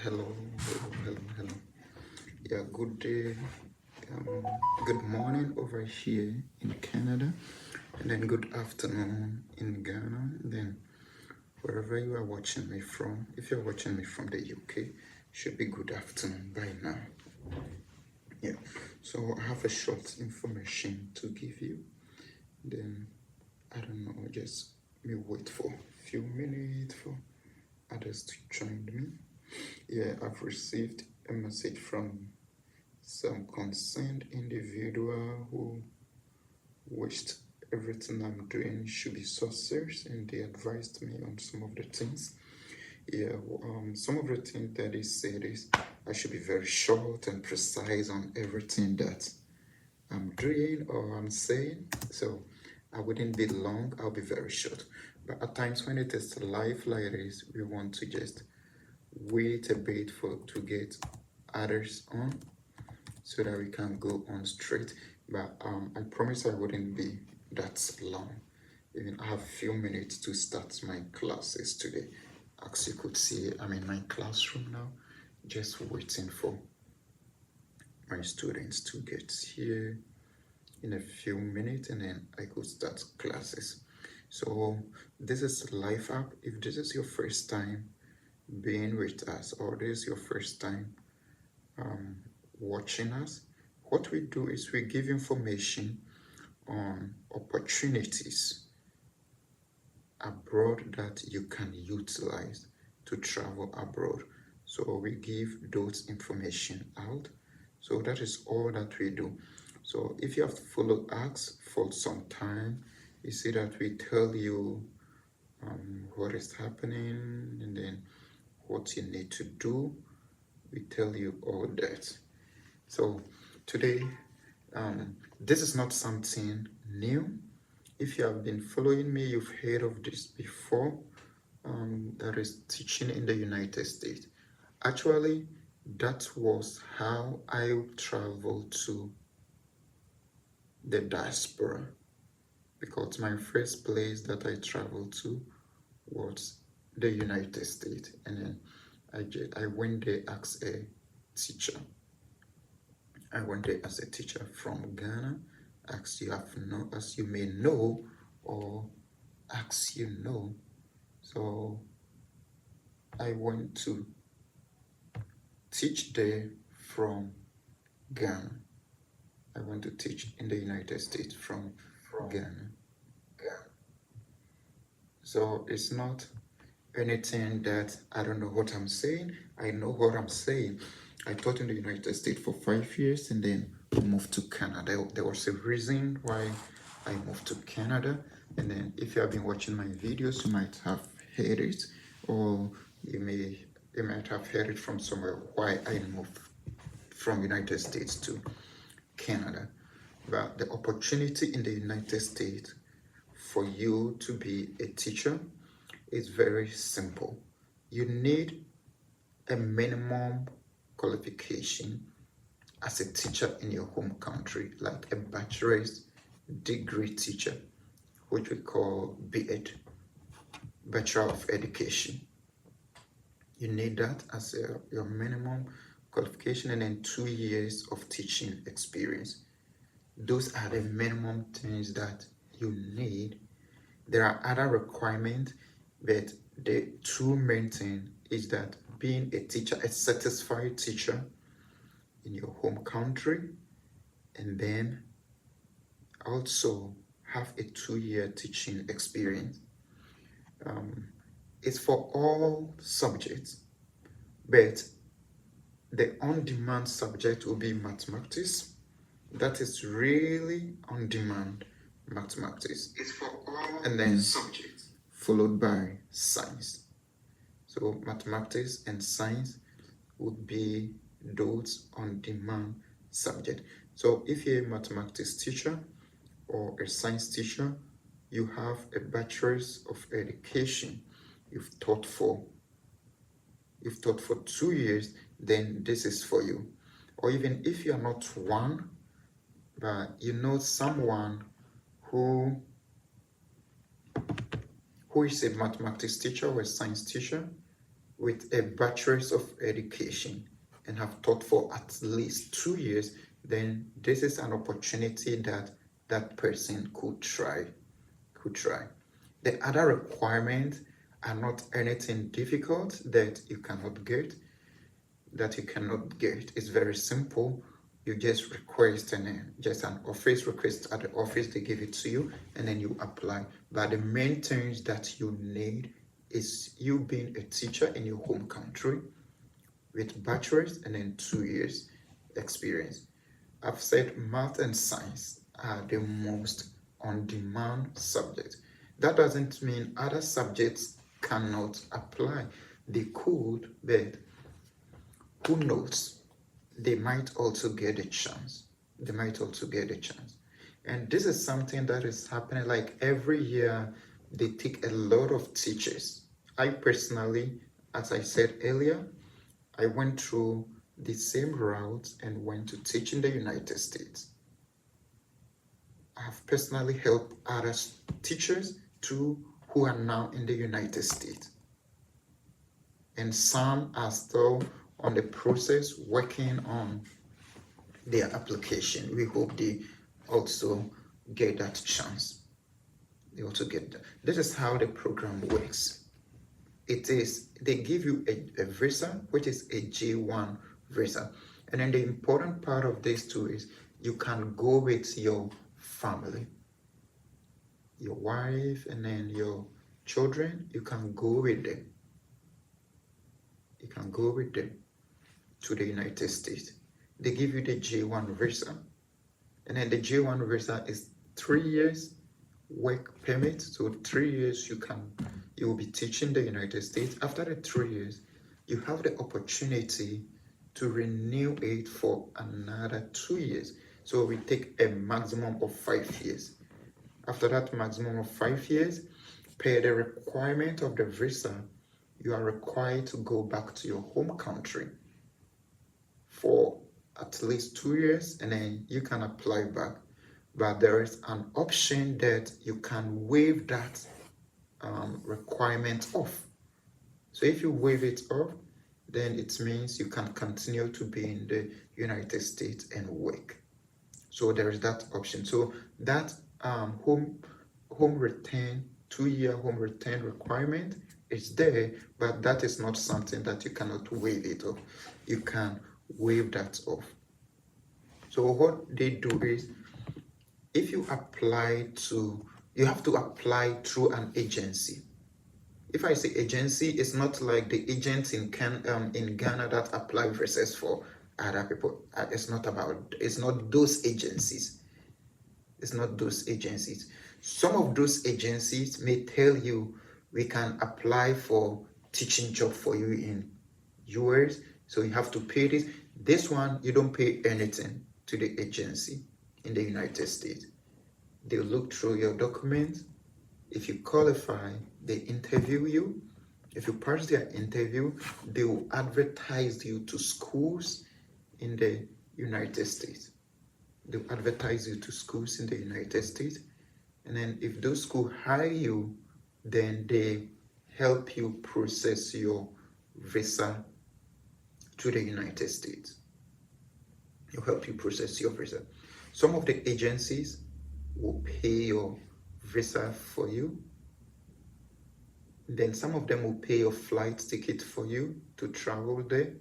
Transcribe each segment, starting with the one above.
Hello. Yeah, good day, um, good morning over here in Canada, and then good afternoon in Ghana, and then wherever you are watching me from. If you're watching me from the UK, should be good afternoon by now. Yeah, so I have a short information to give you. Then I don't know, just me wait for a few minutes for others to join me. Yeah, I've received a message from some concerned individual who wished everything I'm doing should be success, and they advised me on some of the things. Yeah, some of the things that they said is I should be very short and precise on everything that I'm doing or I'm saying. So I wouldn't be long, I'll be very short. But at times when it is life like this, we want to just wait a bit for to get others on so that we can go on straight. But I promise I wouldn't be that long. Even I have a few minutes to start my classes today. As you could see, I'm in my classroom now, just waiting for my students to get here in a few minutes, and then I could start classes. So this is Life App. If this is your first time being with us, or this is your first time watching us, what we do is we give information on opportunities abroad that you can utilize to travel abroad. So we give those information out. So that is all that we do. So if you have followed us for some time, you see that we tell you what is happening and then what you need to do. We tell you all that. So today, this is not something new. If you have been following me, you've heard of this before. That is teaching in the United States. Actually, that was how I traveled to the diaspora, because my first place that I traveled to was the United States, and then I went there as a teacher. I went there as a teacher from Ghana, as you may know, or as you know. So I went to teach there from Ghana. I went to teach in the United States from Ghana. So it's not anything that I don't know what I'm saying. I know what I'm saying. I taught in the United States for 5 years and then moved to Canada. There was a reason why I moved to Canada. And then if you have been watching my videos, you might have heard it, or you might have heard it from somewhere why I moved from United States to Canada. But the opportunity in the United States for you to be a teacher is very simple. You need a minimum qualification as a teacher in your home country, like a bachelor's degree teacher, which we call BEd, Bachelor of Education. You need that as your minimum qualification, and then 2 years of teaching experience. Those are the minimum things that you need. There are other requirements, but the two main thing is that being a teacher, a satisfied teacher in your home country, and then also have a 2-year teaching experience. It's for all subjects, but the on-demand subject will be mathematics. That is really on-demand mathematics. It's for all and then subjects, followed by science. So mathematics and science would be those on-demand subject. So if you're a mathematics teacher or a science teacher, you have a bachelor's of education, you've taught for 2 years, then this is for you. Or even if you are not one, but you know someone who is a mathematics teacher or a science teacher, with a bachelor's of education and have taught for at least 2 years, then this is an opportunity that that person could try. The other requirements are not anything difficult that you cannot get. It's very simple. You just request just an office request at the office, they give it to you, and then you apply. But the main things that you need is you being a teacher in your home country with bachelor's and then 2 years experience. I've said math and science are the most on-demand subjects. That doesn't mean other subjects cannot apply. They could, but who knows? They might also get a chance. And this is something that is happening like every year. They take a lot of teachers. I personally, as I said earlier, I went through the same route and went to teach in the United States. I have personally helped other teachers too who are now in the United States. And some are still on the process working on their application. We hope they also get that chance. This is how the program works. They give you a visa, which is a J1 visa. And then the important part of this too is you can go with your family, your wife, and then your children. You can go with them. To the United States. They give you the J1 visa. And then the J1 visa is 3 years work permit. So 3 years you will be teaching the United States. After the 3 years, you have the opportunity to renew it for another 2 years. So we take a maximum of 5 years. After that maximum of 5 years, per the requirement of the visa, you are required to go back to your home country for at least 2 years, and then you can apply back. But there is an option that you can waive that requirement off. So if you waive it off, then it means you can continue to be in the United States and work. So there is that option. So that home return, 2-year home return requirement is there, but that is not something that you cannot waive it off. You can waive that off. So what they do is, if you you have to apply through an agency. If I say agency, it's not like the agents in Ghana that apply visas for other people. It's not those agencies. Some of those agencies may tell you, we can apply for teaching job for you in US, so you have to pay this. This one, you don't pay anything to the agency in the United States. They look through your documents. If you qualify, they interview you. If you pass their interview, they will advertise you to schools in the United States. They'll advertise you to schools in the United States. And then if those schools hire you, then they help you process your visa to the United States. They'll help you process your visa. Some of the agencies will pay your visa for you. Then some of them will pay your flight ticket for you to travel there.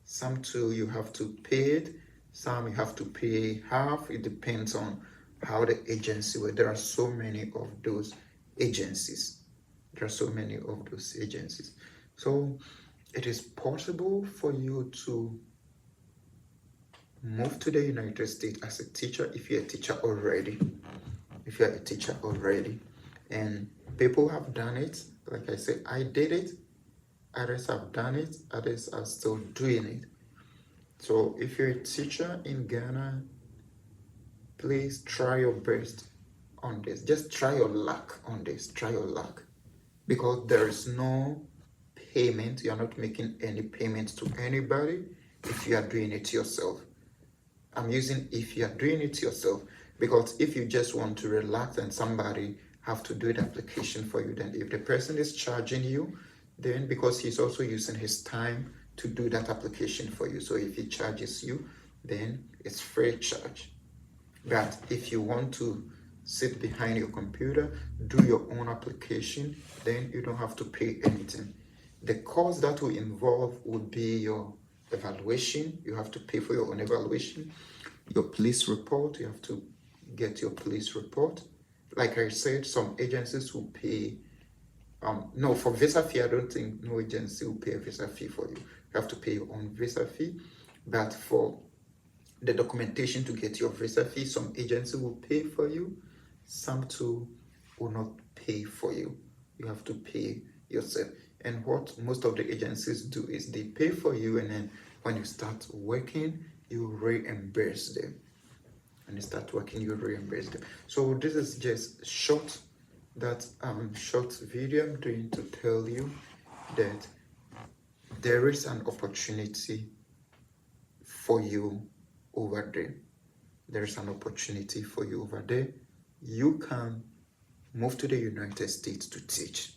Some too, you have to pay it. Some you have to pay half. It depends on how the agency works. There are so many of those agencies. So it is possible for you to move to the United States as a teacher if you're a teacher already. And people have done it. Like I said, I did it. Others have done it. Others are still doing it. So if you're a teacher in Ghana, please try your best on this. Just try your luck on this. Because there is no payment. You're not making any payments to anybody if you are doing it yourself. I'm using if you are doing it yourself, because if you just want to relax and somebody have to do the application for you, then if the person is charging you, then because he's also using his time to do that application for you. So if he charges you, then it's free charge. But if you want to sit behind your computer, do your own application, then you don't have to pay anything. The cost that will involve would be your evaluation. You have to pay for your own evaluation. Your police report, you have to get your police report. Like I said, some agencies will pay. No, for visa fee, I don't think no agency will pay a visa fee for you. You have to pay your own visa fee. But for the documentation to get your visa fee, some agency will pay for you. Some too will not pay for you. You have to pay yourself. And what most of the agencies do is they pay for you, and then when you start working, you reimburse them. When you start working, you reimburse them. So this is just short video I'm doing to tell you that there is an opportunity for you over there. There is an opportunity for you over there. You can move to the United States to teach.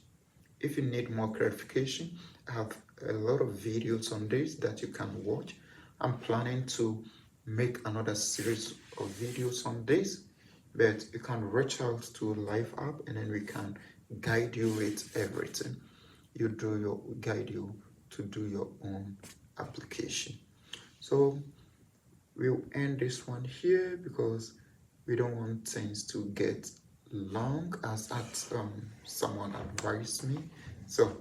If you need more clarification, I have a lot of videos on this that you can watch. I'm planning to make another series of videos on this, but you can reach out to Life App, and then we can guide you with everything. Guide you to do your own application. So we'll end this one here because we don't want things to get long, as someone advised me. So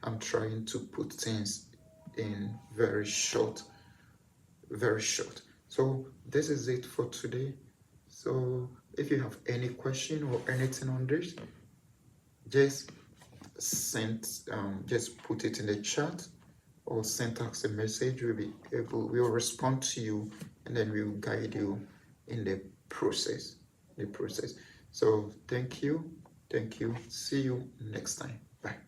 I'm trying to put things in very short. So this is it for today. So if you have any question or anything on this, just put it in the chat or send us a message. We'll respond to you, and then we'll guide you in the process. So thank you. See you next time. Bye.